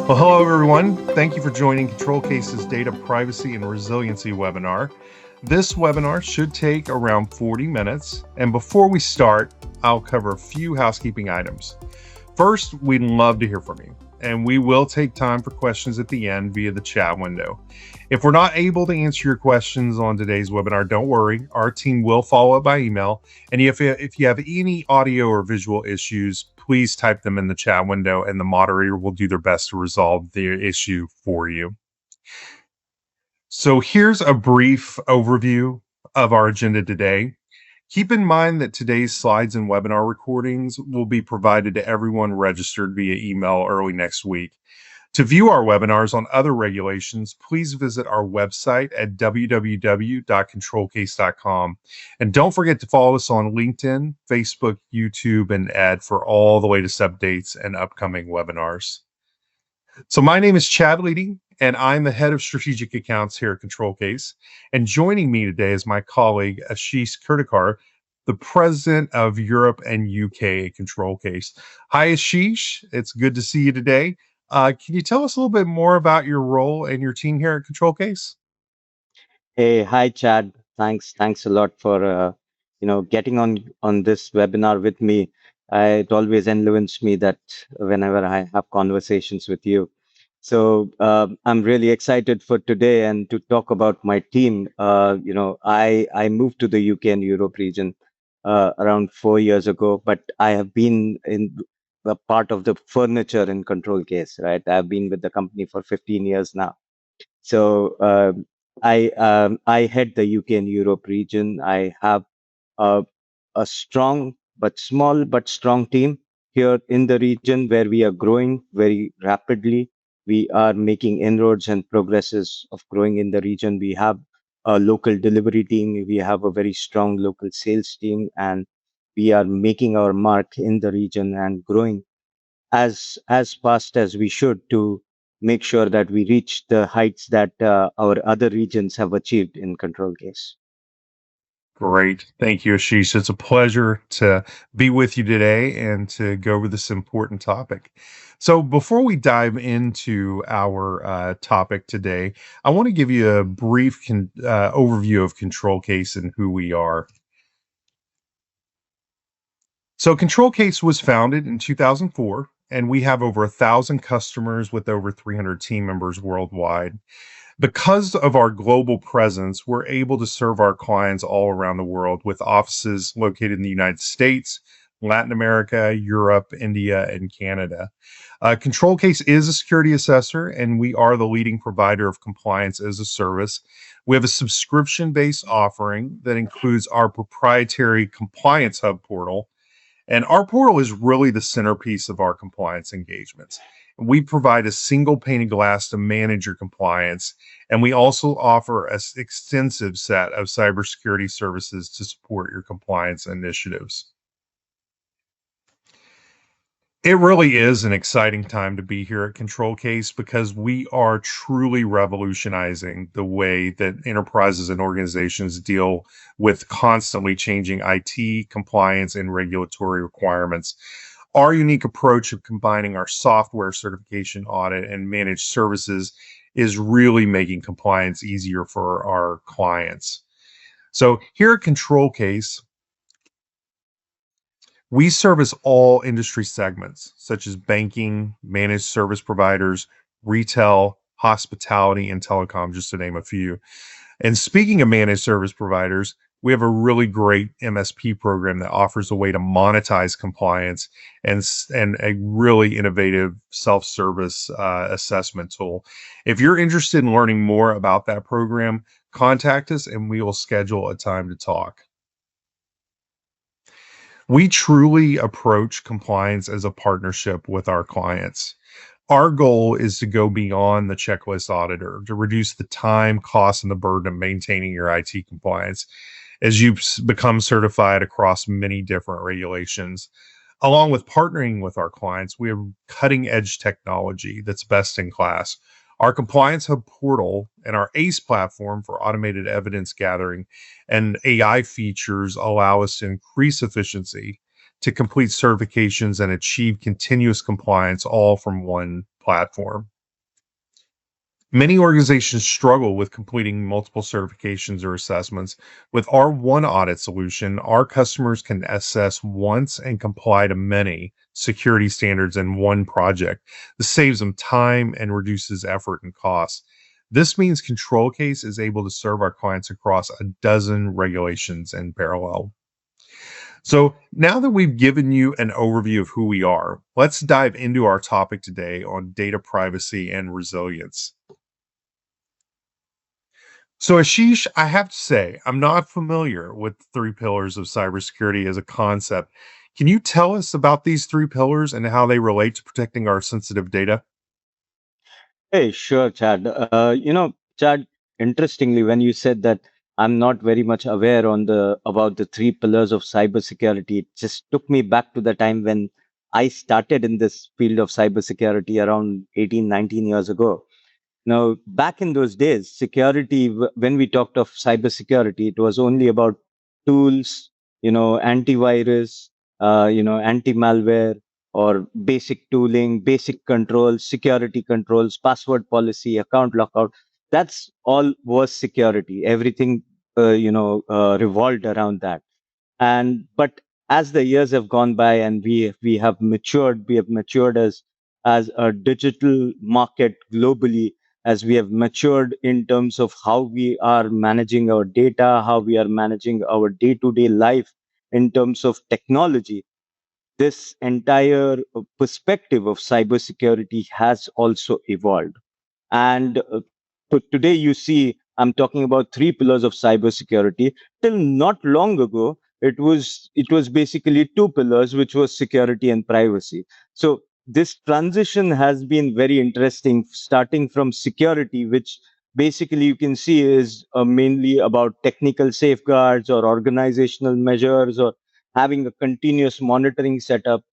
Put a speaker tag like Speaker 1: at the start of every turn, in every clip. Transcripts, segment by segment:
Speaker 1: Well, hello everyone. Thank you for joining ControlCase's Data Privacy and Resiliency webinar. This webinar should take around 40 minutes. And before we start, I'll cover a few housekeeping items. First, we'd love to hear from you, and we will take time for questions at the end via the chat window. If we're not able to answer your questions on today's webinar, don't worry. Our team will follow up by email. And if you have any audio or visual issues, please type them in the chat window and the moderator will do their best to resolve the issue for you. So here's a brief overview of our agenda today. Keep in mind that today's slides and webinar recordings will be provided to everyone registered via email early next week. To view our webinars on other regulations, please visit our website at www.controlcase.com. And don't forget to follow us on LinkedIn, Facebook, YouTube, and Ed for all the latest updates and upcoming webinars. So my name is Chad Leedy, and I'm the head of strategic accounts here at ControlCase. And joining me today is my colleague, Ashish Kurtikar, the president of Europe and UK at ControlCase. Hi, Ashish. It's good to see you today. Can you tell us a little bit more about your role and your team here at ControlCase?
Speaker 2: Hey, hi, Chad. Thanks a lot for getting on this webinar with me. It always enlighens me that whenever I have conversations with you. So I'm really excited for today and to talk about my team. I moved to the UK and Europe region around 4 years ago, but I have been in a part of the furniture in ControlCase, right? I've been with the company for 15 years now. So I head the UK and Europe region. I have a, a strong but small but strong team here in the region where we are growing very rapidly. We are making inroads and progresses of growing in the region. We have a local delivery team. We have a very strong local sales team, and we are making our mark in the region and growing as fast as we should to make sure that we reach the heights that our other regions have achieved in ControlCase.
Speaker 1: Great. Thank you, Ashish. It's a pleasure to be with you today and to go over this important topic. So before we dive into our topic today, I want to give you a brief overview of ControlCase and who we are. So ControlCase was founded in 2004, and we have over 1,000 customers with over 300 team members worldwide. Because of our global presence, we're able to serve our clients all around the world with offices located in the United States, Latin America, Europe, India, and Canada. ControlCase is a security assessor, and we are the leading provider of compliance as a service. We have a subscription-based offering that includes our proprietary Compliance Hub portal. And our portal is really the centerpiece of our compliance engagements. We provide a single pane of glass to manage your compliance, and we also offer an extensive set of cybersecurity services to support your compliance initiatives. It really is an exciting time to be here at ControlCase because we are truly revolutionizing the way that enterprises and organizations deal with constantly changing IT, compliance, and regulatory requirements. Our unique approach of combining our software certification audit and managed services is really making compliance easier for our clients. So here at ControlCase, we service all industry segments, such as banking, managed service providers, retail, hospitality, and telecom, just to name a few. And speaking of managed service providers, we have a really great MSP program that offers a way to monetize compliance and a really innovative self-service assessment tool. If you're interested in learning more about that program, contact us and we will schedule a time to talk. We truly approach compliance as a partnership with our clients. Our goal is to go beyond the checklist auditor to reduce the time, cost, and the burden of maintaining your IT compliance as you become certified across many different regulations. Along with partnering with our clients, we have cutting edge technology that's best in class. Our Compliance Hub portal and our ACE platform for automated evidence gathering and AI features allow us to increase efficiency, to complete certifications, and achieve continuous compliance all from one platform. Many organizations struggle with completing multiple certifications or assessments. With our one audit solution, our customers can assess once and comply to many security standards in one project. This saves them time and reduces effort and costs. This means ControlCase is able to serve our clients across a dozen regulations in parallel. So, now that we've given you an overview of who we are, let's dive into our topic today on data privacy and resilience. So, Ashish, I have to say, I'm not familiar with the three pillars of cybersecurity as a concept. Can you tell us about these three pillars and how they relate to protecting our sensitive data?
Speaker 2: Hey, sure, Chad. Chad, interestingly, when you said that I'm not very much aware on the about the three pillars of cybersecurity, it just took me back to the time when I started in this field of cybersecurity around 18, 19 years ago. Now, back in those days, security, when we talked of cybersecurity, it was only about tools, antivirus, anti-malware, or basic tooling, basic controls, security controls, password policy, account lockout. That's all was security. Everything, revolved around that. And but as the years have gone by and we have matured as a digital market globally, as we have matured in terms of how we are managing our data, how we are managing our day-to-day life in terms of technology. This entire perspective of cybersecurity has also evolved. And today, you see, I'm talking about three pillars of cybersecurity. Till not long ago, it was basically two pillars, which was security and privacy. So this transition has been very interesting, starting from security, which basically you can see is mainly about technical safeguards or organizational measures or having a continuous monitoring setup,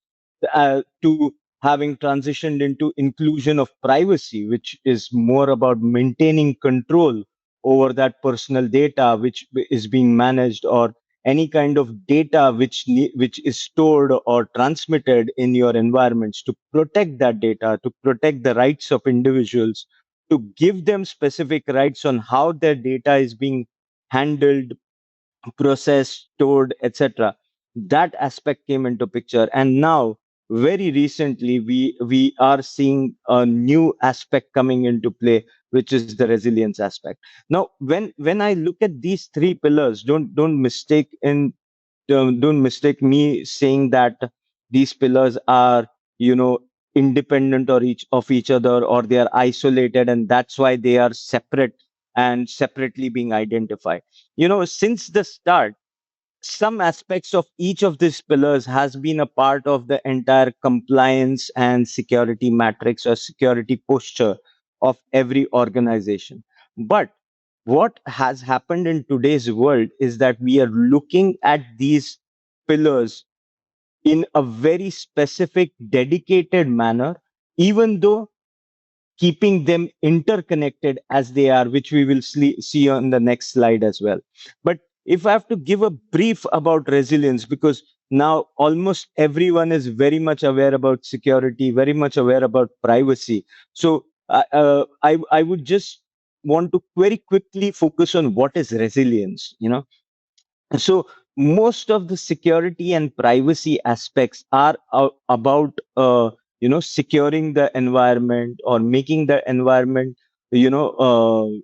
Speaker 2: to having transitioned into inclusion of privacy, which is more about maintaining control over that personal data which is being managed, or any kind of data which is stored or transmitted in your environments, to protect that data, to protect the rights of individuals, to give them specific rights on how their data is being handled, processed, stored, etc. That aspect came into picture, and now very recently we are seeing a new aspect coming into play, which is the resilience aspect. Now, when I look at these three pillars, don't mistake me saying that these pillars are, independent or each of each other, or they are isolated and that's why they are separate and separately being identified. Since the start, some aspects of each of these pillars has been a part of the entire compliance and security matrix or security posture of every organization. But what has happened in today's world is that we are looking at these pillars in a very specific, dedicated manner, even though keeping them interconnected as they are, which we will see on the next slide as well. But if I have to give a brief about resilience, because now almost everyone is very much aware about security, very much aware about privacy. So I would just want to very quickly focus on what is resilience. So most of the security and privacy aspects are about securing the environment or making the environment you know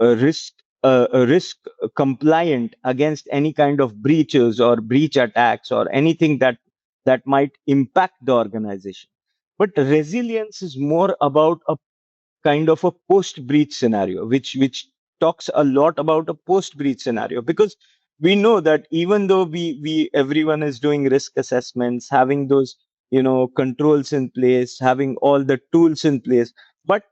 Speaker 2: risk compliant against any kind of breaches or breach attacks or anything that might impact the organization. But resilience is more about a kind of a post breach scenario, which talks a lot about a post breach scenario, because we know that even though we everyone is doing risk assessments, having those controls in place, having all the tools in place, but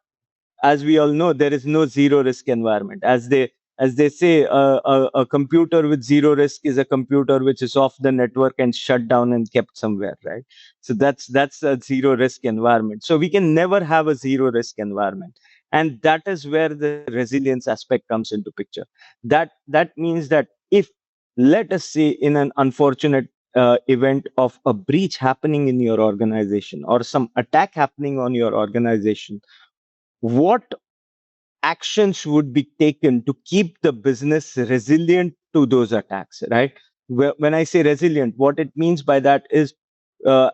Speaker 2: as we all know, there is no zero risk environment. As they say, a computer with zero risk is a computer which is off the network and shut down and kept somewhere, right? So that's a zero risk environment. So we can never have a zero risk environment, and that is where the resilience aspect comes into picture. That means that if, let us say, in an unfortunate event of a breach happening in your organization or some attack happening on your organization, what actions would be taken to keep the business resilient to those attacks, right? When I say resilient, what it means by that is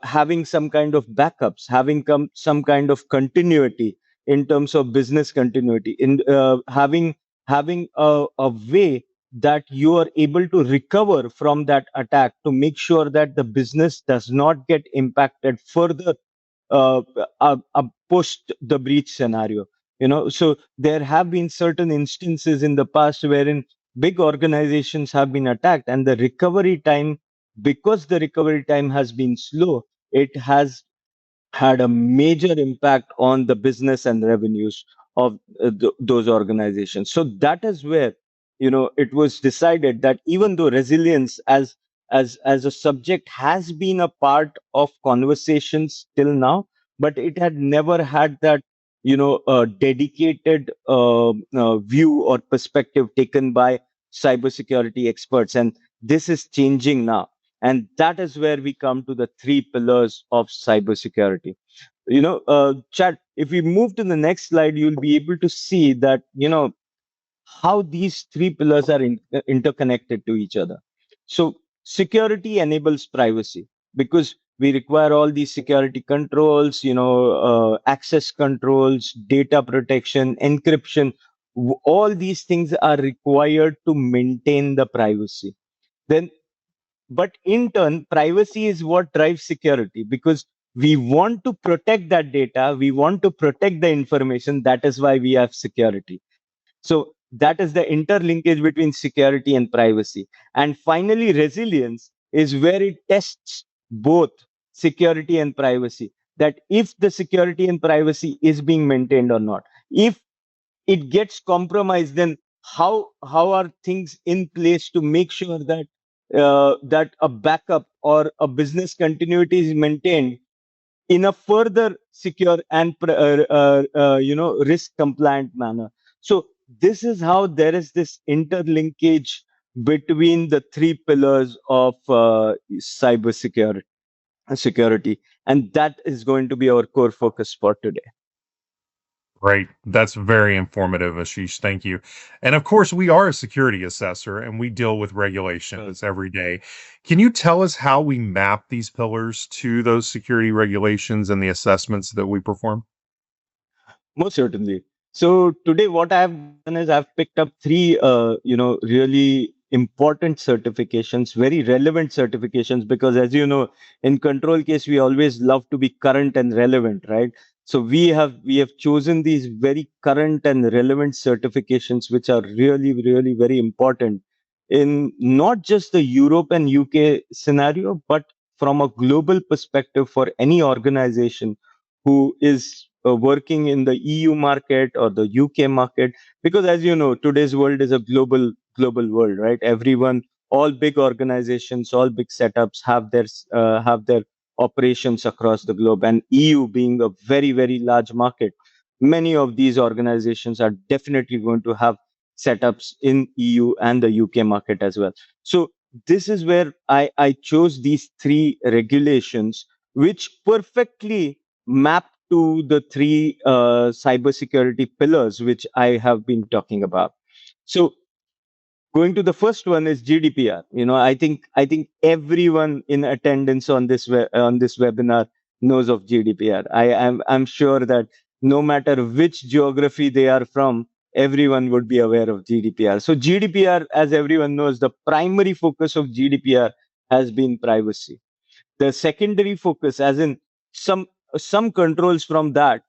Speaker 2: having some kind of backups, having some kind of continuity in terms of business continuity, in having a way that you are able to recover from that attack to make sure that the business does not get impacted further uh, post the breach scenario. So there have been certain instances in the past wherein big organizations have been attacked, and the recovery time, because the recovery time has been slow, it has had a major impact on the business and revenues of those organizations. So that is where it was decided that even though resilience as a subject has been a part of conversations till now, but it had never had that dedicated view or perspective taken by cybersecurity experts, and this is changing now. And that is where we come to the three pillars of cybersecurity. Chad, if we move to the next slide, you'll be able to see that, how these three pillars are interconnected to each other. So, security enables privacy because we require all these security controls, access controls, data protection, encryption. All these things are required to maintain the privacy. Then but in turn, privacy is what drives security because we want to protect that data, we want to protect the information. That is why we have security. So that is the interlinkage between security and privacy. And finally, resilience is where it tests both security and privacy, that if the security and privacy is being maintained or not. If it gets compromised, then how are things in place to make sure that that a backup or a business continuity is maintained in a further secure and risk compliant manner. So this is how there is this interlinkage between the three pillars of cyber security, and that is going to be our core focus for today.
Speaker 1: Great. That's very informative, Ashish. Thank you. And of course, we are a security assessor and we deal with regulations every day. Can you tell us how we map these pillars to those security regulations and the assessments that we perform?
Speaker 2: Most certainly. So today, what I have done is I've picked up three, really important certifications, very relevant certifications, because as you know, in control case, we always love to be current and relevant, right? So we have chosen these very current and relevant certifications, which are really, really very important in not just the Europe and UK scenario, but from a global perspective for any organization who is working in the EU market or the UK market, because as you know, today's world is a global world, right? Everyone, all big organizations, all big setups have their operations across the globe, and EU being a very large market, many of these organizations are definitely going to have setups in EU and the UK market as well. So this is where I chose these three regulations, which perfectly map to the three cybersecurity pillars which I have been talking about. So going to the first one is GDPR. I think everyone in attendance on this webinar knows of GDPR. I'm sure that no matter which geography they are from, everyone would be aware of GDPR. So GDPR, as everyone knows, the primary focus of GDPR has been privacy. The secondary focus, as in some some controls from that,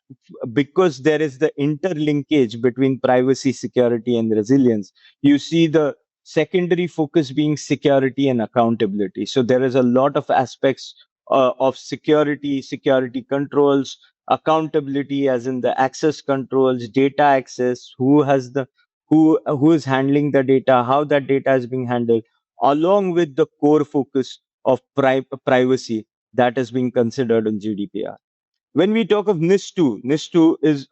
Speaker 2: because there is the interlinkage between privacy, security, and resilience. You see the secondary focus being security and accountability. So there is a lot of aspects of security controls, accountability, as in the access controls, data access, who is handling the data, how that data is being handled, along with the core focus of privacy that is being considered in GDPR. When we talk of NIS2, NIS2 is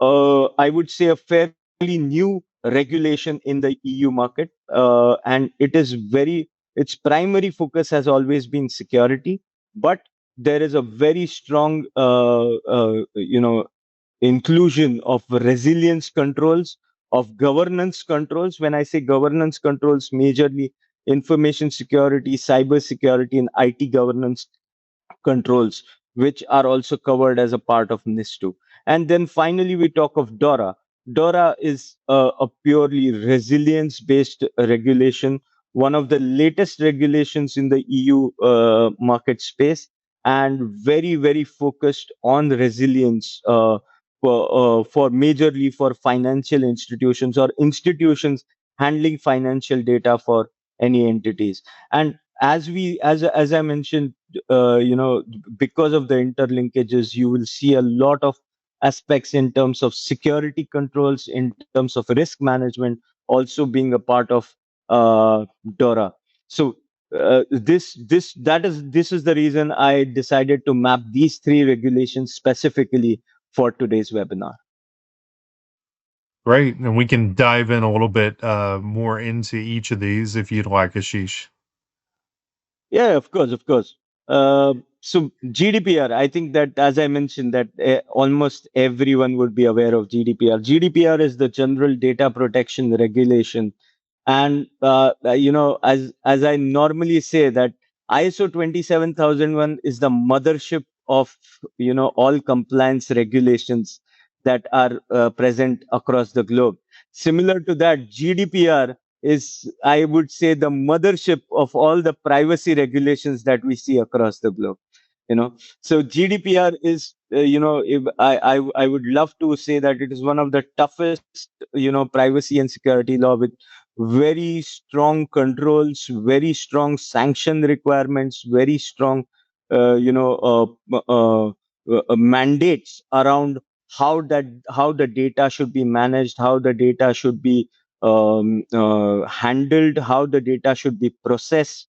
Speaker 2: I would say a fairly new regulation in the EU market, and its primary focus has always been security, but there is a very strong, inclusion of resilience controls, of governance controls. When I say governance controls, majorly information security, cyber security, and IT governance controls, which are also covered as a part of NIS2. And then finally, we talk of DORA. DORA is a purely resilience based regulation, one of the latest regulations in the EU market space, and very, very focused on resilience for majorly for financial institutions or institutions handling financial data for any entities. And as I mentioned, because of the interlinkages, you will see a lot of aspects in terms of security controls, in terms of risk management, also being a part of DORA. So this is the reason I decided to map these three regulations specifically for today's webinar.
Speaker 1: Great. And we can dive in a little bit more into each of these if you'd like, Ashish.
Speaker 2: Yeah, of course, of course. So GDPR, I think that as I mentioned, that almost everyone would be aware of GDPR. GDPR is the General Data Protection Regulation, and as I normally say that ISO 27001 is the mothership of all compliance regulations that are present across the globe. Similar to that, GDPR is, I would say, the mothership of all the privacy regulations that we see across the globe. You know, so GDPR is, if I would love to say that it is one of the toughest, privacy and security law, with very strong controls, very strong sanction requirements, very strong, mandates around how the data should be managed, how the data should be handled, how the data should be processed,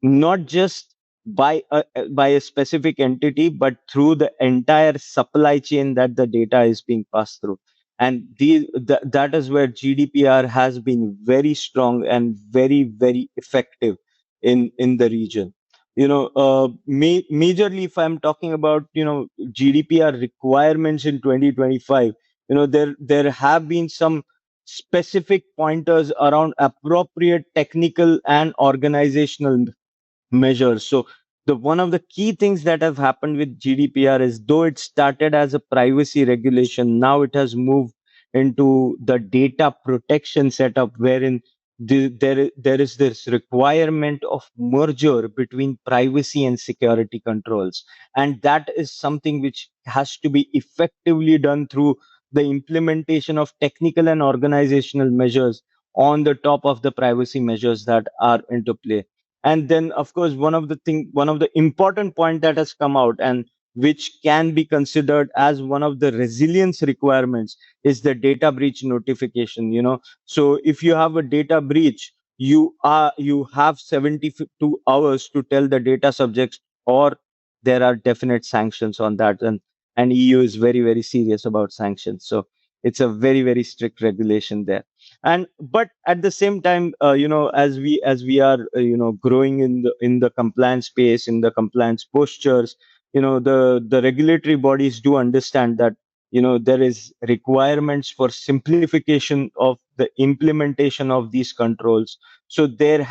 Speaker 2: not just by a specific entity, but through the entire supply chain that the data is being passed through. And that is where GDPR has been very strong and very, very effective in the region. Majorly, if I'm talking about GDPR requirements in 2025, there have been some specific pointers around appropriate technical and organizational measures. So the one of the key things that have happened with GDPR is, though it started as a privacy regulation, now it has moved into the data protection setup, wherein there is this requirement of merger between privacy and security controls, and that is something which has to be effectively done through the implementation of technical and organizational measures on the top of the privacy measures that are into play. And then of course, one of the important point that has come out, and which can be considered as one of the resilience requirements, is the data breach notification. So if you have a data breach, you have 72 hours to tell the data subjects, or there are definite sanctions on that. And EU is very, very serious about sanctions, so it's a very, very strict regulation there. And but at the same time, as we are growing in the compliance space, in the compliance postures, the regulatory bodies do understand that there is requirements for simplification of the implementation of these controls. So there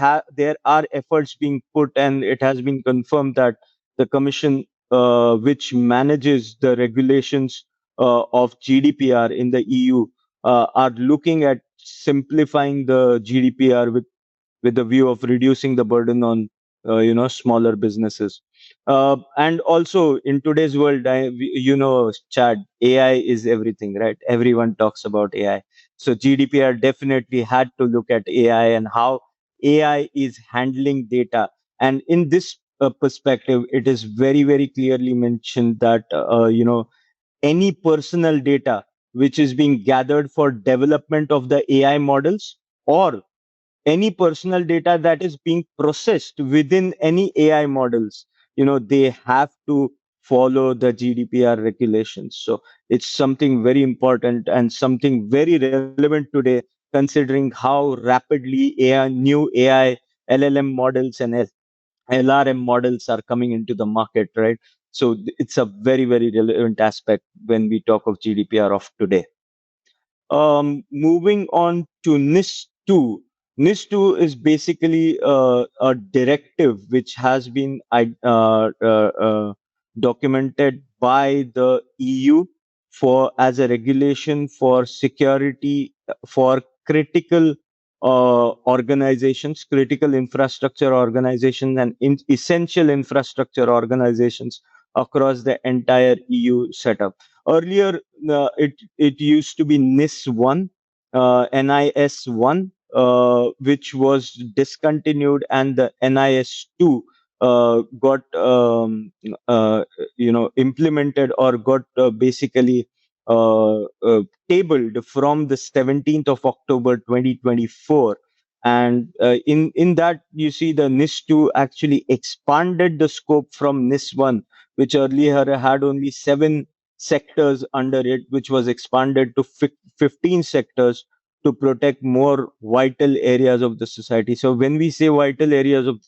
Speaker 2: are efforts being put, and it has been confirmed that the commission, which manages the regulations of GDPR in the EU, are looking at simplifying the GDPR with the view of reducing the burden on smaller businesses. And also in today's world, Chad, AI is everything, right? Everyone talks about AI. So GDPR definitely had to look at AI and how AI is handling data. And in this perspective, it is very, very clearly mentioned that any personal data which is being gathered for development of the AI models, or any personal data that is being processed within any AI models, they have to follow the GDPR regulations. So it's something very important and something very relevant today, considering how rapidly new AI, LLM models and LRM models are coming into the market, right? So it's a very, very relevant aspect when we talk of GDPR of today. Moving on to NIS2. NIS2 is basically a directive which has been documented by the EU for as a regulation for security for critical organizations, critical infrastructure organizations, and essential infrastructure organizations across the entire EU setup. Earlier, it used to be NIS1, NIS1, which was discontinued, and the NIS2 got implemented or got basically tabled from the 17th of October 2024. And in that, you see the NIS2 actually expanded the scope from NIS1, which earlier had only 7 sectors under it, which was expanded to 15 sectors to protect more vital areas of the society. So when we say vital areas of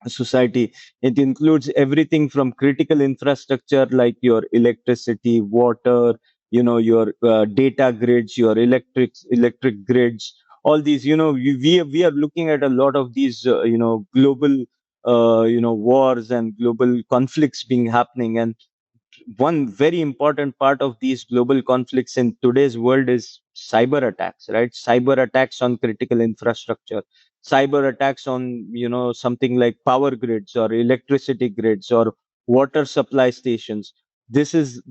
Speaker 2: society, it includes everything from critical infrastructure like your electricity, water, your data grids, your electric grids, all these. We are looking at a lot of these global wars and global conflicts being happening. And one very important part of these global conflicts in today's world is cyber attacks, right? Cyber attacks on critical infrastructure, cyber attacks on something like power grids or electricity grids or water supply stations. This is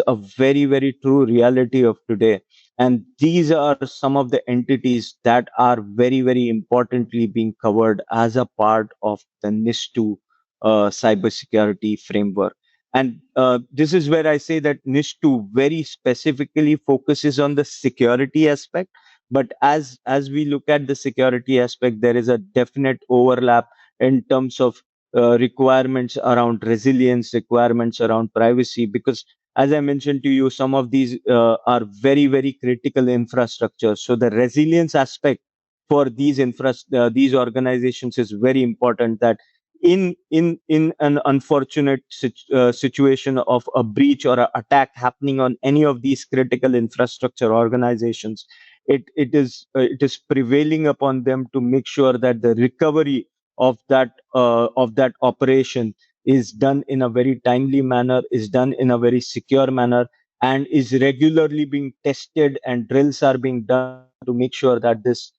Speaker 2: a very, very true reality of today. And these are some of the entities that are very, very importantly being covered as a part of the NIS2 cybersecurity framework. And this is where I say that NIS2 very specifically focuses on the security aspect. But as we look at the security aspect, there is a definite overlap in terms of requirements around resilience, requirements around privacy, because as I mentioned to you, some of these are very, very critical infrastructure. So the resilience aspect for these organizations is very important. That in an unfortunate situation of a breach or an attack happening on any of these critical infrastructure organizations, it is prevailing upon them to make sure that the recovery of that operation is done in a very timely manner, is done in a very secure manner, and is regularly being tested, and drills are being done to make sure that this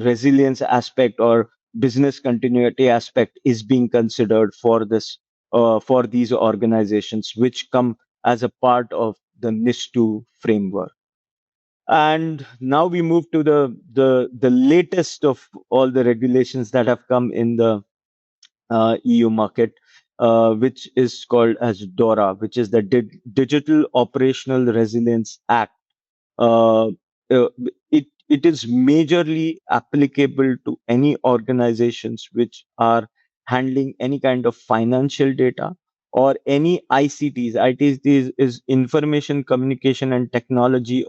Speaker 2: resilience aspect or business continuity aspect is being considered for this for these organizations which come as a part of the NIS2 framework. And now we move to the latest of all the regulations that have come in the EU market, which is called as DORA, which is the Digital Operational Resilience Act. uh, it is majorly applicable to any organizations which are handling any kind of financial data or any ICTs. ICTs is information communication and technology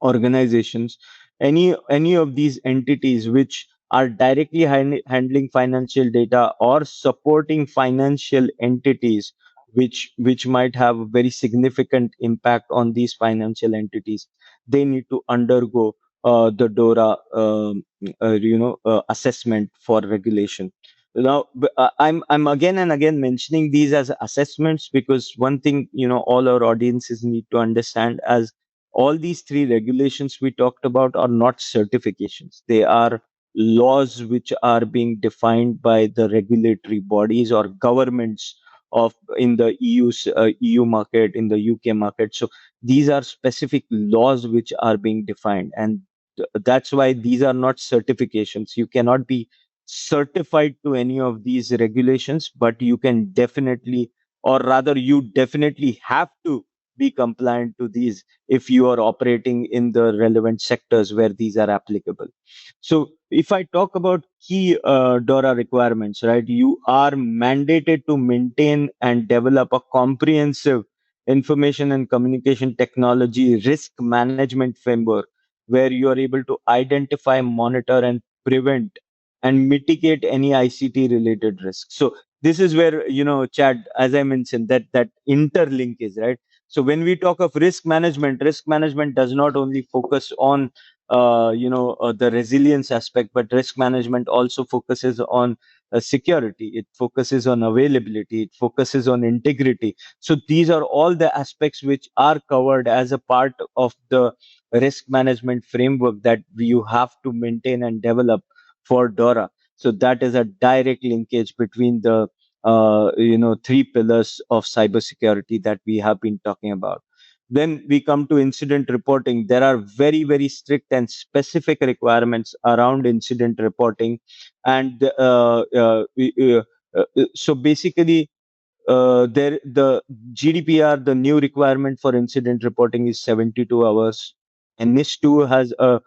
Speaker 2: organizations. Any of these entities which are directly handling financial data or supporting financial entities which might have a very significant impact on these financial entities, they need to undergo the DORA assessment for regulation. Now I'm again and again mentioning these as assessments because one thing all our audiences need to understand, as all these three regulations we talked about are not certifications. They are laws which are being defined by the regulatory bodies or governments of in the EU market, in the UK market. So these are specific laws which are being defined, and that's why these are not certifications. You cannot be certified to any of these regulations, but you can definitely, or rather you definitely have to be compliant to these if you are operating in the relevant sectors where these are applicable. So, if I talk about key DORA requirements, right, you are mandated to maintain and develop a comprehensive information and communication technology risk management framework where you are able to identify, monitor, and prevent and mitigate any ICT related risks. So, this is where, Chad, as I mentioned, that interlink is right. So when we talk of risk management does not only focus on the resilience aspect, but risk management also focuses on security. It focuses on availability. It focuses on integrity. So these are all the aspects which are covered as a part of the risk management framework that you have to maintain and develop for DORA. So that is a direct linkage between the three pillars of cybersecurity that we have been talking about. Then we come to incident reporting. There are very, very strict and specific requirements around incident reporting, and so basically, there the GDPR, the new requirement for incident reporting is 72 hours. NIS2 has a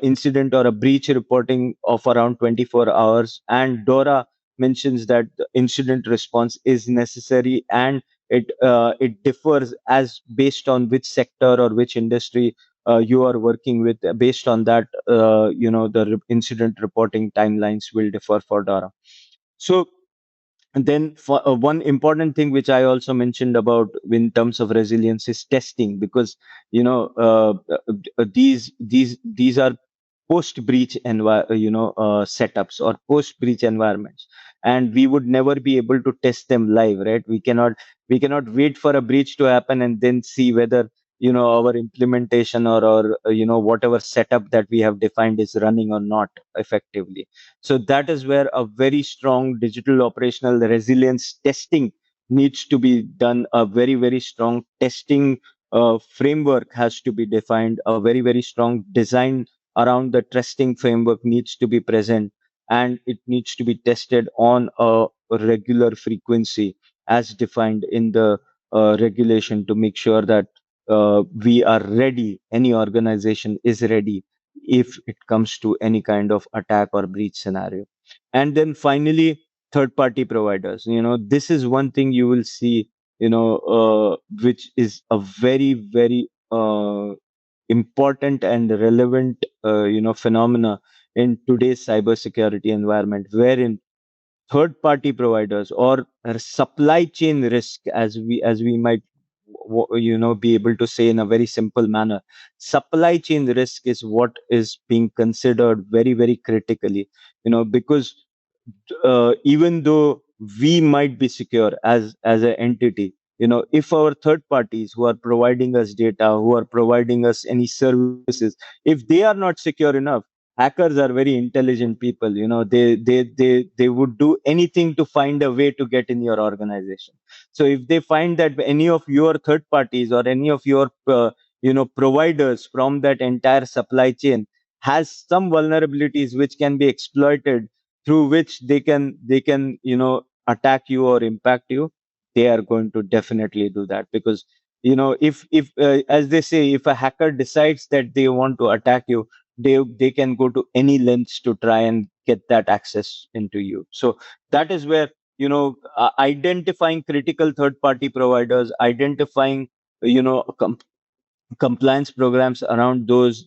Speaker 2: incident or a breach reporting of around 24 hours, and DORA mentions that the incident response is necessary, and it differs as based on which sector or which industry you are working with. Based on that, incident reporting timelines will differ for DORA. So and then for one important thing which I also mentioned about in terms of resilience is testing, because these are post breach setups or post breach environments, and we would never be able to test them live, right? We cannot wait for a breach to happen and then see whether our implementation or whatever setup that we have defined is running or not effectively. So that is where a very strong digital operational resilience testing needs to be done. A very, very strong testing framework has to be defined. A very, very strong design around the testing framework needs to be present, and it needs to be tested on a regular frequency as defined in the regulation, to make sure that we are ready, any organization is ready if it comes to any kind of attack or breach scenario. And then finally, third party providers. This is one thing you will see, which is a very, very important and relevant, phenomena in today's cybersecurity environment, wherein third party providers or supply chain risk, as we might be able to say in a very simple manner, supply chain risk is what is being considered very, very critically, because even though we might be secure as an entity, if our third parties who are providing us data, who are providing us any services, if they are not secure enough, hackers are very intelligent people. They would do anything to find a way to get in your organization. So if they find that any of your third parties or any of your providers from that entire supply chain has some vulnerabilities which can be exploited, through which they can attack you or impact you, they are going to definitely do that. Because if as they say, if a hacker decides that they want to attack you, they can go to any lengths to try and get that access into you. So that is where identifying critical third party providers, identifying you know compliance programs around those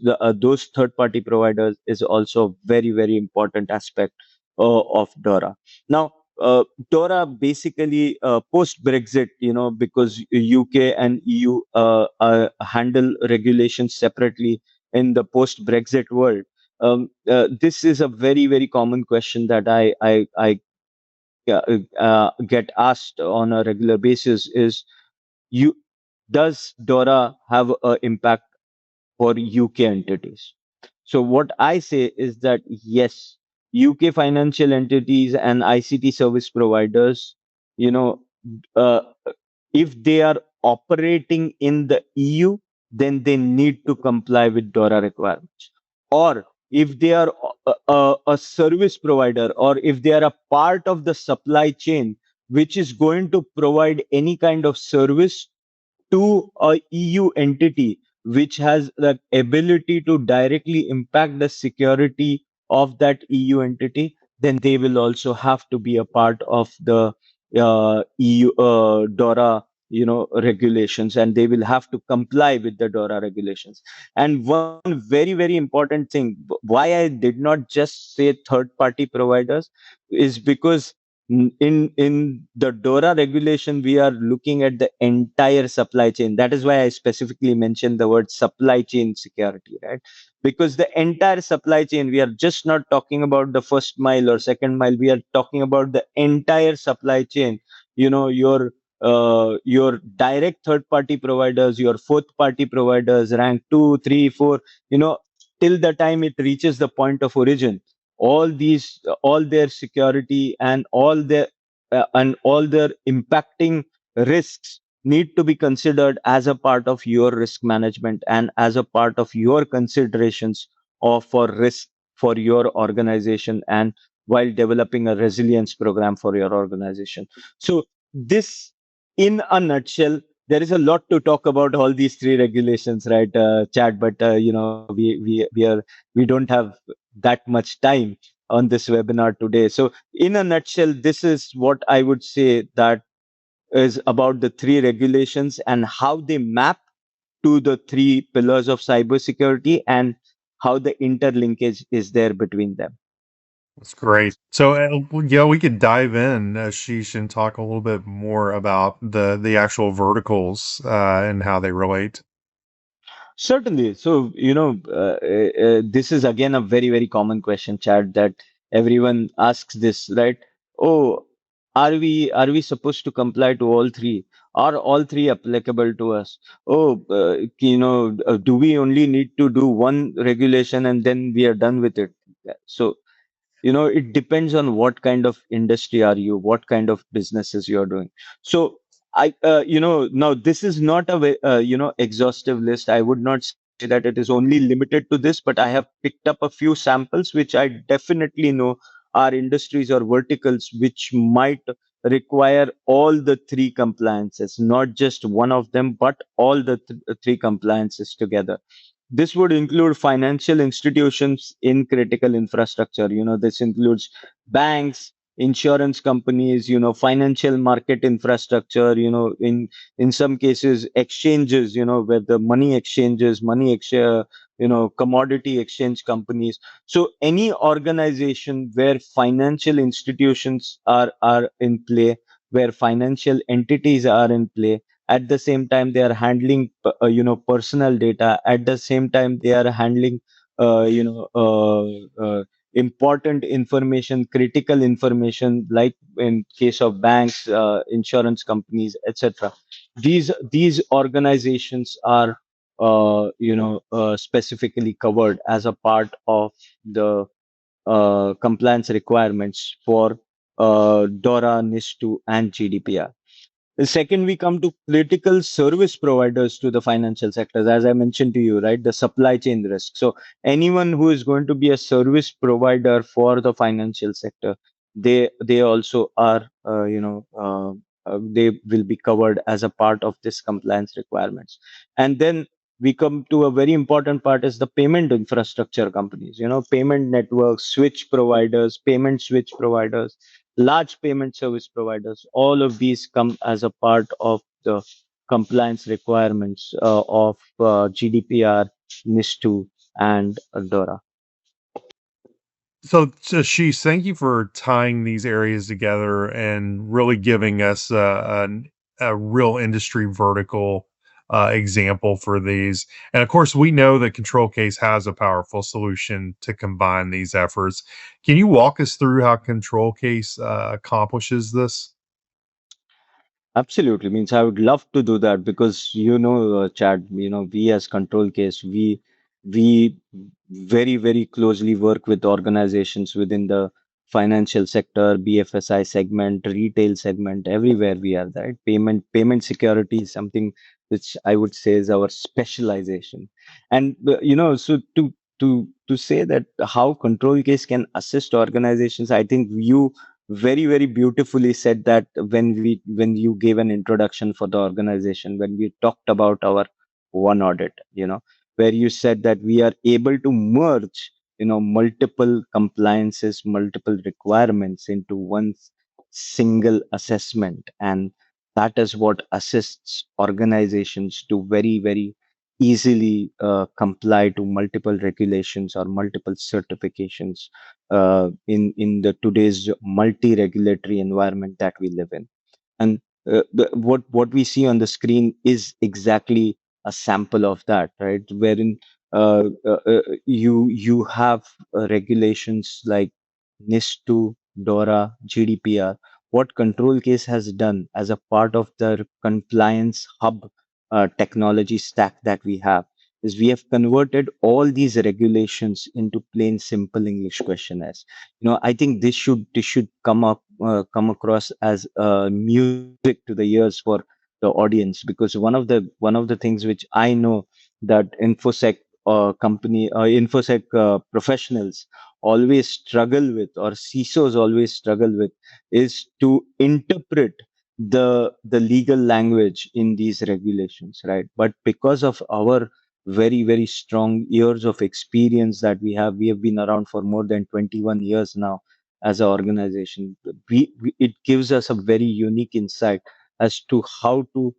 Speaker 2: third party providers is also a very, very important aspect of DORA. Now, DORA basically post Brexit, because UK and EU handle regulations separately in the post Brexit world. This is a very, very common question that I get asked on a regular basis: is you does DORA have an impact for UK entities? So what I say is that yes, UK financial entities and ICT service providers, you know, uh, if they are operating in the EU, then they need to comply with DORA requirements. Or if they are a service provider, or if they are a part of the supply chain which is going to provide any kind of service to a EU entity which has the ability to directly impact the security of that EU entity, then they will also have to be a part of the EU DORA, regulations, and they will have to comply with the DORA regulations. And one very, very important thing, why I did not just say third party providers, is because In the DORA regulation, we are looking at the entire supply chain. That is why I specifically mentioned the word supply chain security, right? Because the entire supply chain, we are just not talking about the first mile or second mile. We are talking about the entire supply chain. Your direct third party providers, your fourth party providers, rank 2 3 4, you know till the time it reaches the point of origin, all their security and all their impacting risks need to be considered as a part of your risk management and as a part of your considerations of for risk for your organization, and while developing a resilience program for your organization. So this, in a nutshell, there is a lot to talk about all these three regulations, right, Chad? But we don't have that much time on this webinar today. So, in a nutshell, this is what I would say that is about the three regulations and how they map to the three pillars of cybersecurity and how the interlinkage is there between them.
Speaker 1: That's great. So, yeah, we could dive in, Ashish, and talk a little bit more about the actual verticals and how they relate.
Speaker 2: Certainly. So, this is again a very, very common question, Chad, that everyone asks this, right? Oh, are we supposed to comply to all three? Are all three applicable to us? Oh, do we only need to do one regulation and then we are done with it? Yeah. So, it depends on what kind of industry are you, what kind of businesses you're doing. So now this is not a exhaustive list. I would not say that it is only limited to this, but I have picked up a few samples which I definitely know are industries or verticals which might require all the three compliances, not just one of them, but all the three compliances together. This would include financial institutions in critical infrastructure. This includes banks, insurance companies, financial market infrastructure, in some cases, exchanges, where the money exchanges, commodity exchange companies. So any organization where financial institutions are in play, where financial entities are in play, at the same time they are handling personal data, at the same time they are handling uh, you know uh, important information, critical information, like in case of banks, insurance companies, etc. These organizations are specifically covered as a part of the compliance requirements for DORA, NIS2, and GDPR. The second, we come to critical service providers to the financial sectors, as I mentioned to you, right? The supply chain risk. So anyone who is going to be a service provider for the financial sector, they also are, they will be covered as a part of this compliance requirements. And then we come to a very important part is the payment infrastructure companies, payment networks, switch providers, payment switch providers, large payment service providers. All of these come as a part of the compliance requirements of GDPR, NIS2, and DORA.
Speaker 1: So, Ashish, thank you for tying these areas together and really giving us a real industry vertical example for these. And of course, we know that Control Case has a powerful solution to combine these efforts. Can you walk us through how Control Case accomplishes this?
Speaker 2: Absolutely. Means I would love to do that because Chad, we as Control Case, we very, very closely work with organizations within the financial sector, BFSI segment, retail segment, everywhere we are, right? Payment security is something which I would say is our specialization. And so to say that how Control Case can assist organizations, I think you very, very beautifully said that when you gave an introduction for the organization, when we talked about our one audit, where you said that we are able to merge multiple compliances, multiple requirements into one single assessment, and that is what assists organizations to very, very easily comply to multiple regulations or multiple certifications in the today's multi-regulatory environment that we live in. And what we see on the screen is exactly a sample of that, right? Wherein you have regulations like NIS2, DORA, GDPR. What Control Case has done as a part of the compliance hub technology stack that we have is we have converted all these regulations into plain simple English questionnaires. I think this should come across as music to the ears for the audience, because one of the things which I know that infosec professionals always struggle with, or CISOs always struggle with, is to interpret the legal language in these regulations, right? But because of our very very strong years of experience that we have been around for more than 21 years now as an organization. It gives us a very unique insight as to how to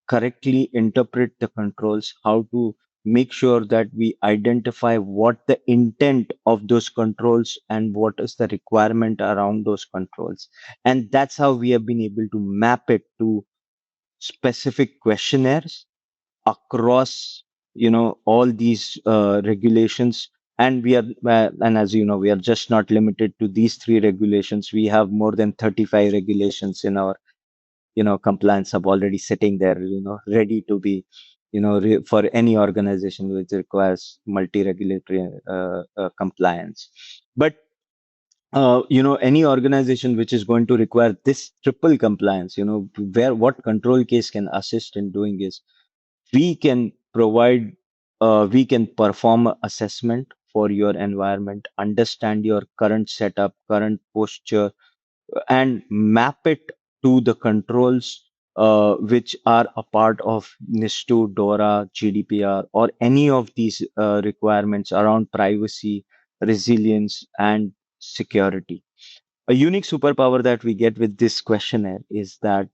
Speaker 2: correctly interpret the controls, how to make sure that we identify what the intent of those controls and what is the requirement around those controls. And that's how we have been able to map it to specific questionnaires across all these regulations. And and as you know, we are just not limited to these three regulations. We have more than 35 regulations in our compliance hub already sitting there, ready to be for any organization which requires multi-regulatory compliance. But any organization which is going to require this triple compliance, where what Control Case can assist in doing is we can provide we can perform a assessment for your environment, understand your current setup, current posture, and map it to the controls which are a part of NIS2, DORA, GDPR, or any of these requirements around privacy, resilience, and security. A unique superpower that we get with this questionnaire is that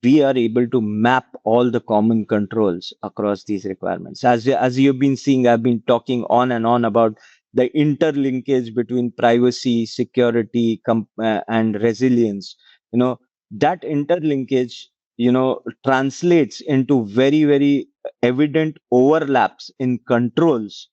Speaker 2: we are able to map all the common controls across these requirements. As you've been seeing, I've been talking on and on about the interlinkage between privacy, security, and resilience. That interlinkage, translates into very, very evident overlaps in controls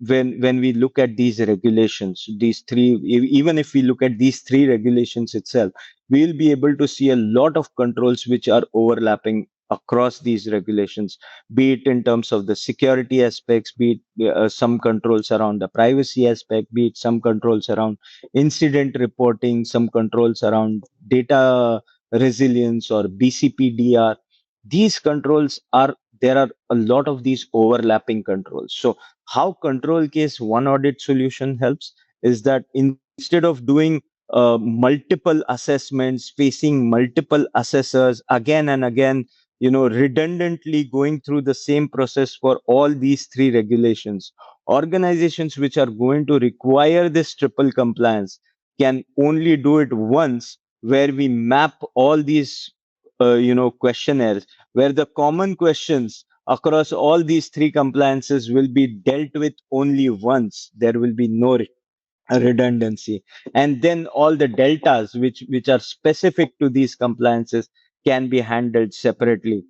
Speaker 2: when we look at these regulations. These three, even if we look at these three regulations itself, we'll be able to see a lot of controls which are overlapping across these regulations, be it in terms of the security aspects, be it some controls around the privacy aspect, be it some controls around incident reporting, some controls around data resilience or BCPDR. These controls are there are a lot of these overlapping controls. So how Control Case one audit solution helps is that instead of doing multiple assessments, facing multiple assessors again and again, redundantly going through the same process for all these three regulations, organizations which are going to require this triple compliance can only do it once, where we map all these questionnaires, where the common questions across all these three compliances will be dealt with only once. There will be no redundancy, and then all the deltas which are specific to these compliances can be handled separately.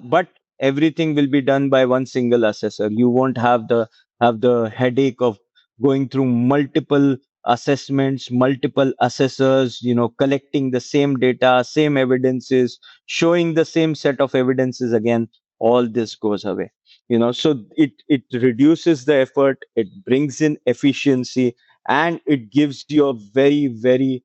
Speaker 2: But everything will be done by one single assessor. You won't have the headache of going through multiple assessments, multiple assessors, collecting the same data, same evidences, showing the same set of evidences again. All this goes away. So it reduces the effort, it brings in efficiency, and it gives you a very very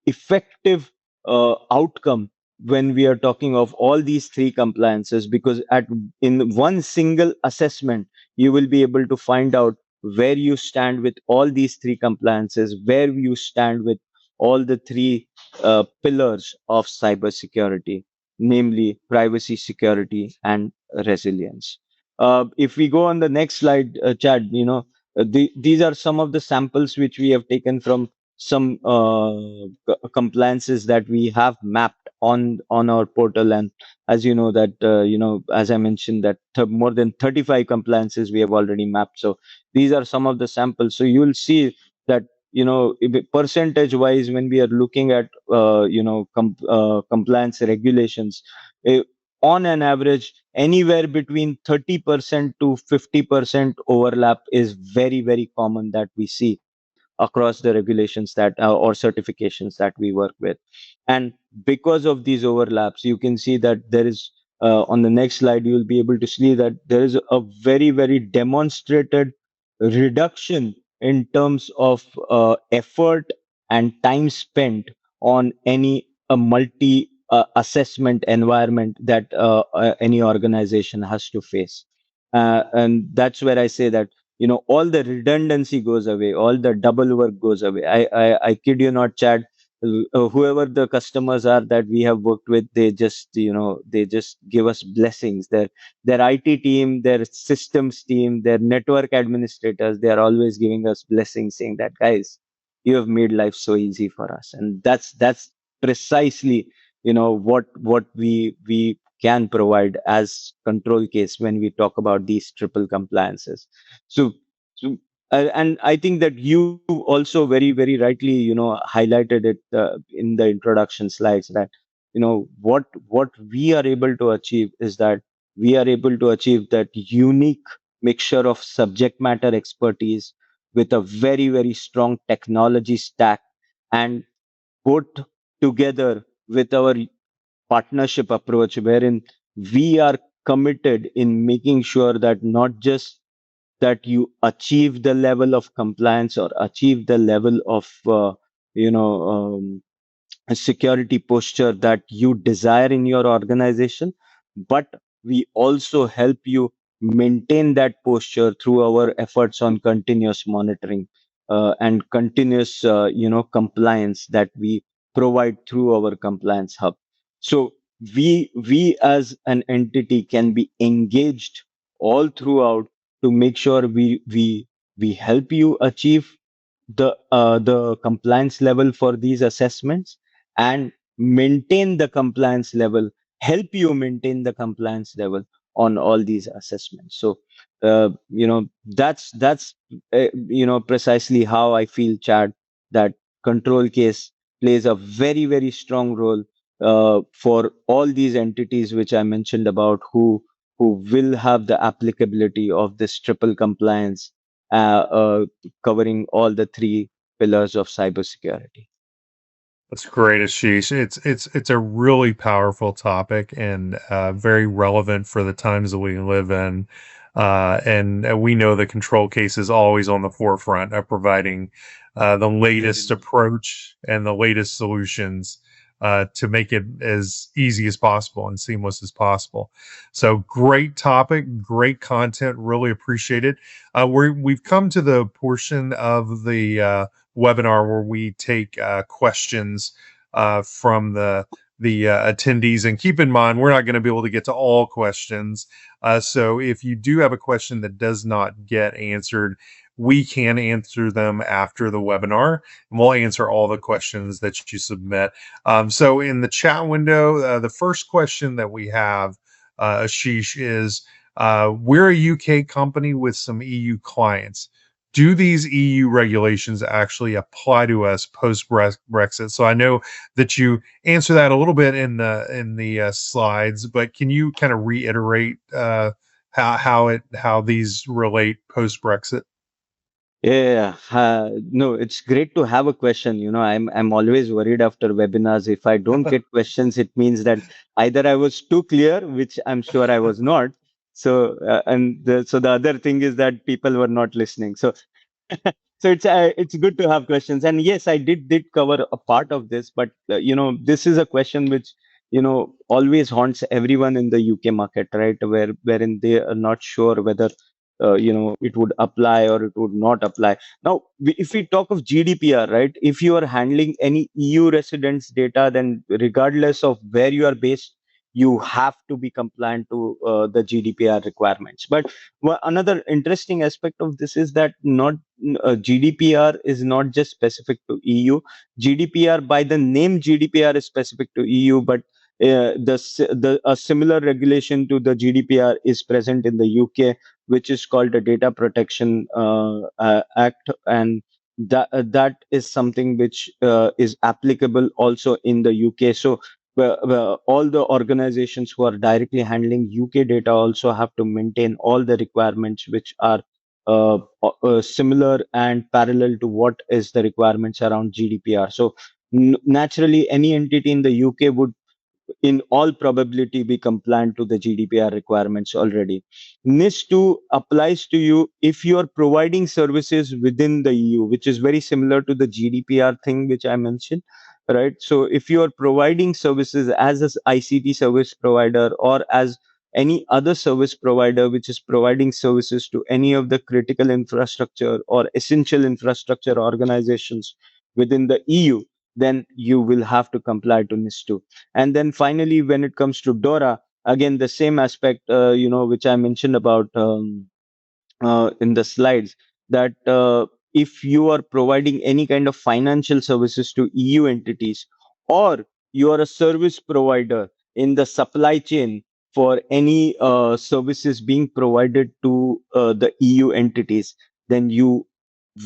Speaker 2: effective outcome when we are talking of all these three compliances, because at in one single assessment you will be able to find out where you stand with all these three compliances, where you stand with all the three pillars of cybersecurity, namely privacy, security, and resilience. If we go on the next slide, Chad, these are some of the samples which we have taken from some compliances that we have mapped on our portal. And as you know that as I mentioned that more than 35 compliances we have already mapped. So these are some of the samples. So you'll see that percentage wise, when we are looking at compliance regulations, uh, on an average anywhere between 30% to 50% overlap is very, very common that we see across the regulations that or certifications that we work with. And because of these overlaps, you can see that there is on the next slide you'll be able to see that there is a very, very demonstrated reduction in terms of effort and time spent on any a multi assessment environment that any organization has to face. And that's where I say that all the redundancy goes away, all the double work goes away. I kid you not, Chad. Whoever the customers are that we have worked with, they just give us blessings. Their IT team, their systems team, their network administrators, they are always giving us blessings, saying that, guys, you have made life so easy for us. And that's precisely what we can provide as control case when we talk about these triple compliances. So, so and I think that you also very, very rightly highlighted it in the introduction slides, that what we are able to achieve is that we are able to achieve that unique mixture of subject matter expertise with a very, very strong technology stack, and put together with our partnership approach, wherein we are committed in making sure that not just that you achieve the level of compliance or achieve the level of you know a security posture that you desire in your organization, but we also help you maintain that posture through our efforts on continuous monitoring and continuous compliance that we provide through our compliance hub. So we as an entity can be engaged all throughout to make sure we help you achieve the compliance level for these assessments, and maintain the compliance level, help you maintain the compliance level on all these assessments. So that's precisely how I feel, Chad, that control case plays a very, very strong role for all these entities which I mentioned about, who will have the applicability of this triple compliance, covering all the three pillars of cybersecurity.
Speaker 1: That's great, Ashish. It's a really powerful topic and very relevant for the times that we live in. And we know the control case is always on the forefront of providing the latest approach and the latest solutions to make it as easy as possible and seamless as possible. So great topic, great content. Really appreciate it. We've come to the portion of the webinar where we take questions from the attendees. And keep in mind, we're not going to be able to get to all questions. So if you do have a question that does not get answered, we can answer them after the webinar, and we'll answer all the questions that you submit. So in the chat window, the first question that we have, Ashish, is we're a UK company with some EU clients. Do these EU regulations actually apply to us post Brexit? So I know that you answer that a little bit in the slides, but can you kind of reiterate how these relate post Brexit?
Speaker 2: Yeah, no, it's great to have a question. I'm always worried after webinars. If I don't get questions, it means that either I was too clear, which I'm sure I was not. So, so the other thing is that people were not listening. So, so it's good to have questions. And yes, I did cover a part of this, but this is a question which always haunts everyone in the UK market, right? Wherein they are not sure whether it would apply or it would not apply. Now, if we talk of GDPR, right? If you are handling any EU residents data, then regardless of where you are based, you have to be compliant to the GDPR requirements. But another interesting aspect of this is that not GDPR is not just specific to EU. GDPR, by the name GDPR, is specific to EU, but a similar regulation to the GDPR is present in the UK, which is called the Data Protection Act, and that is something which is applicable also in the UK. So all the organizations who are directly handling UK data also have to maintain all the requirements which are similar and parallel to what is the requirements around GDPR. So naturally, any entity in the UK would in all probability be compliant to the GDPR requirements already. NIS2 applies to you if you are providing services within the EU, which is very similar to the GDPR thing which I mentioned, right? So if you are providing services as an ICT service provider or as any other service provider which is providing services to any of the critical infrastructure or essential infrastructure organizations within the EU, then you will have to comply to NIS2. And then finally, when it comes to DORA, again, the same aspect, which I mentioned about in the slides, that if you are providing any kind of financial services to EU entities, or you are a service provider in the supply chain for any services being provided to the EU entities, then you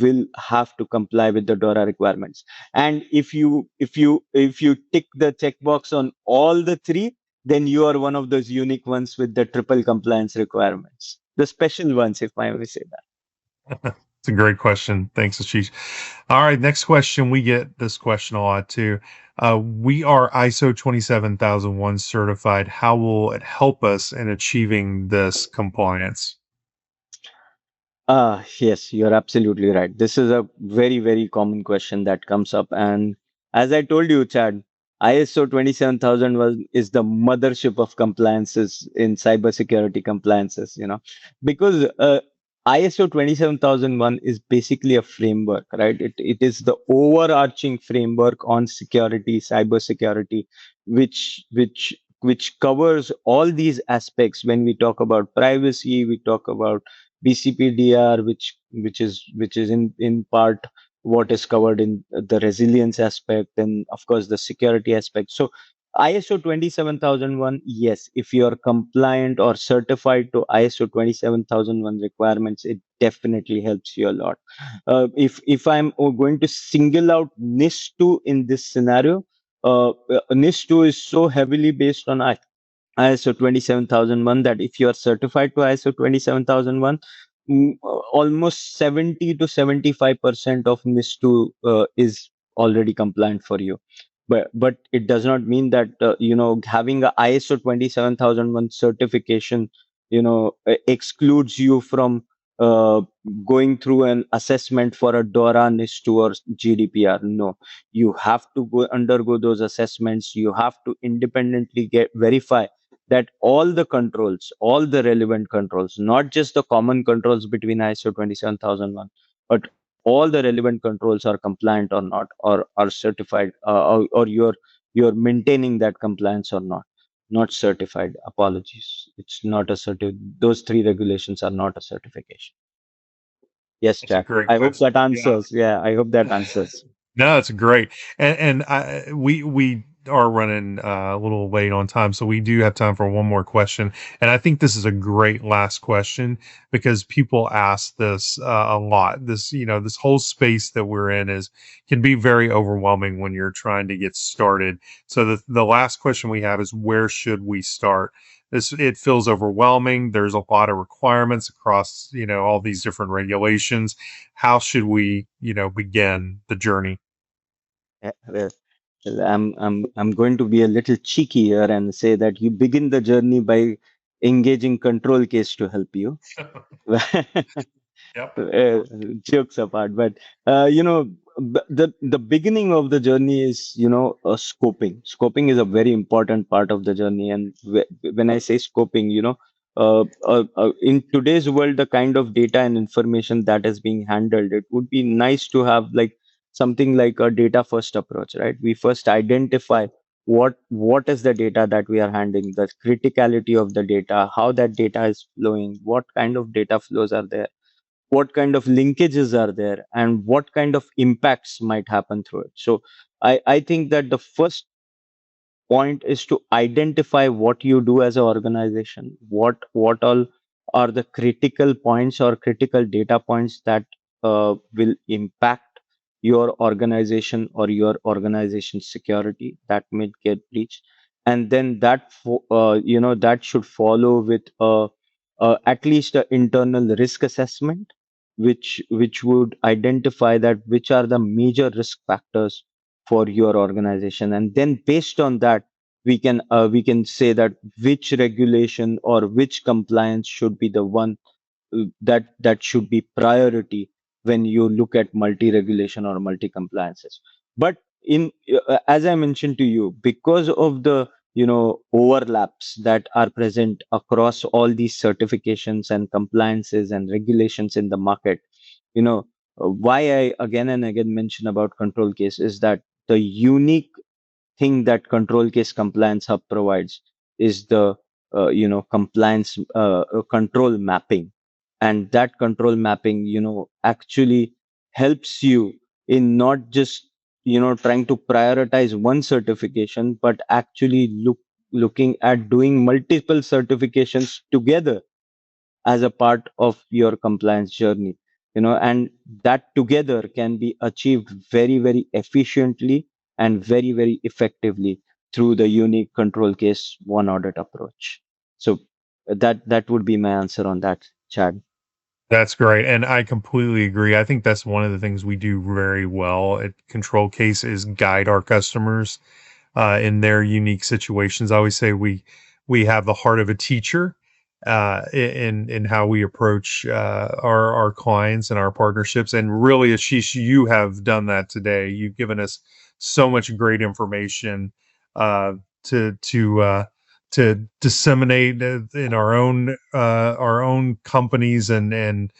Speaker 2: will have to comply with the DORA requirements. And if you tick the checkbox on all the three, then you are one of those unique ones with the triple compliance requirements, the special ones, if I may say that.
Speaker 1: It's a great question. Thanks, Ashish. All right, next question. We get this question a lot too. We are ISO 27001 certified. How will it help us in achieving this compliance?
Speaker 2: Yes, you're absolutely right. This is a very, very common question that comes up. And as I told you, Chad, ISO 27000 is the mothership of compliances in cybersecurity compliances, because ISO 27001 is basically a framework, right? It is the overarching framework on security, cybersecurity, which covers all these aspects. When we talk about privacy, we talk about BCPDR, which is in part what is covered in the resilience aspect, and of course the security aspect. So ISO 27001, yes, if you are compliant or certified to ISO 27001 requirements, it definitely helps you a lot. If I'm going to single out NIS2 in this scenario, NIS2 is so heavily based on ISO 27001 that if you are certified to ISO 27001, almost 70 to 75% of NIS2 is already compliant for you. But it does not mean that having a ISO 27001 certification excludes you from uh, going through an assessment for a DORA, NIS2, or GDPR. No, you have to go undergo those assessments. You have to independently get verify that all the controls, all the relevant controls, not just the common controls between ISO 27001, but all the relevant controls are compliant or not, or are certified, or you're maintaining that compliance or not. Not certified. Apologies. It's not a Those three regulations are not a certification. Yes,
Speaker 1: That's a
Speaker 2: Chad.
Speaker 1: great
Speaker 2: I hope
Speaker 1: question.
Speaker 2: that answers. Yeah, I hope that answers.
Speaker 1: No, it's great, and we are running a little late on time, so we do have time for one more question. And I think this is a great last question because people ask this a lot. This whole space that we're in is can be very overwhelming when you're trying to get started. So the last question we have is where should we start? It feels overwhelming. There's a lot of requirements across all these different regulations. How should we begin the journey?
Speaker 2: Well, I'm going to be a little cheeky here and say that you begin the journey by engaging control case to help you.
Speaker 1: Yep.
Speaker 2: uh, Jokes apart, but the beginning of the journey is scoping. Scoping is a very important part of the journey, and when I say scoping, in today's world, the kind of data and information that is being handled, it would be nice to have like something like a data first approach, right? We first identify what is the data that we are handling, the criticality of the data, how that data is flowing, what kind of data flows are there, what kind of linkages are there, and what kind of impacts might happen through it. So I think that the first point is to identify what you do as an organization, what all are the critical points or critical data points that will impact your organization or your organization's security that may get breached. And then that should follow with at least an internal risk assessment, which would identify that which are the major risk factors for your organization. And then based on that, we can say that which regulation or which compliance should be the one that should be priority when you look at multi regulation or multi compliances. But in as I mentioned to you, because of the overlaps that are present across all these certifications and compliances and regulations in the market, why I again and again mention about control case is that the unique thing that control case compliance hub provides is the compliance control mapping. And that control mapping actually helps you in not just trying to prioritize one certification, but actually looking at doing multiple certifications together as a part of your compliance journey. And that together can be achieved very, very efficiently and very, very effectively through the unique control case one audit approach. So that would be my answer on that, Chad.
Speaker 1: That's great. And I completely agree. I think that's one of the things we do very well at Control Case is guide our customers in their unique situations. I always say we have the heart of a teacher in how we approach our clients and our partnerships. And really, Ashish, you have done that today. You've given us so much great information to disseminate in our own companies and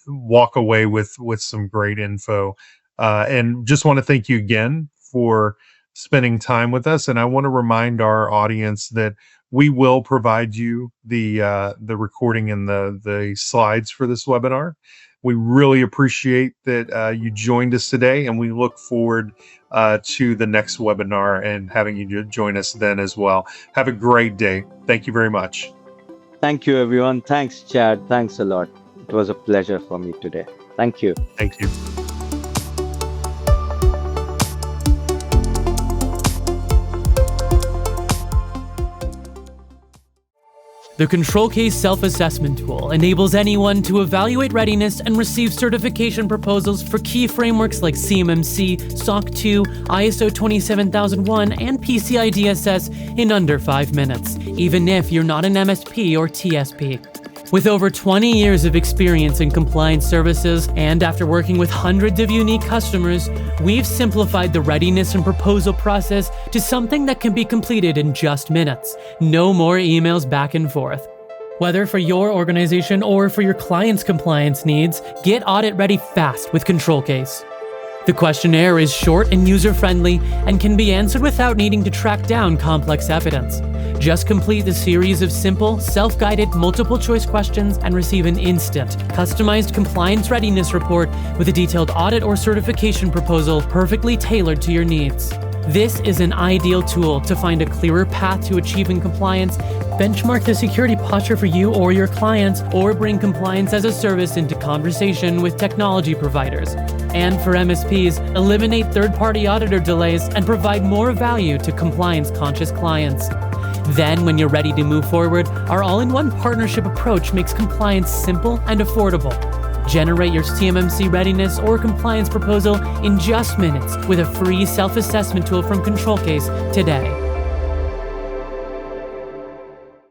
Speaker 1: walk away with some great info. And just want to thank you again for spending time with us. And I want to remind our audience that we will provide you the recording and the slides for this webinar. We really appreciate that you joined us today, and we look forward to the next webinar and having you join us then as well. Have a great day. Thank you very much.
Speaker 2: Thank you, everyone. Thanks, Chad. Thanks a lot. It was a pleasure for me today. Thank you.
Speaker 1: Thank you.
Speaker 3: The ControlCase self-assessment tool enables anyone to evaluate readiness and receive certification proposals for key frameworks like CMMC, SOC 2, ISO 27001, and PCI DSS in under 5 minutes, even if you're not an MSP or TSP. With over 20 years of experience in compliance services, and after working with hundreds of unique customers, we've simplified the readiness and proposal process to something that can be completed in just minutes. No more emails back and forth. Whether for your organization or for your client's compliance needs, get audit ready fast with ControlCase. The questionnaire is short and user-friendly and can be answered without needing to track down complex evidence. Just complete the series of simple, self-guided, multiple-choice questions and receive an instant, customized compliance readiness report with a detailed audit or certification proposal perfectly tailored to your needs. This is an ideal tool to find a clearer path to achieving compliance, benchmark the security posture for you or your clients, or bring compliance as a service into conversation with technology providers. And for MSPs, eliminate third-party auditor delays and provide more value to compliance-conscious clients. Then, when you're ready to move forward, our all-in-one partnership approach makes compliance simple and affordable. Generate your CMMC readiness or compliance proposal in just minutes with a free self-assessment tool from ControlCase today.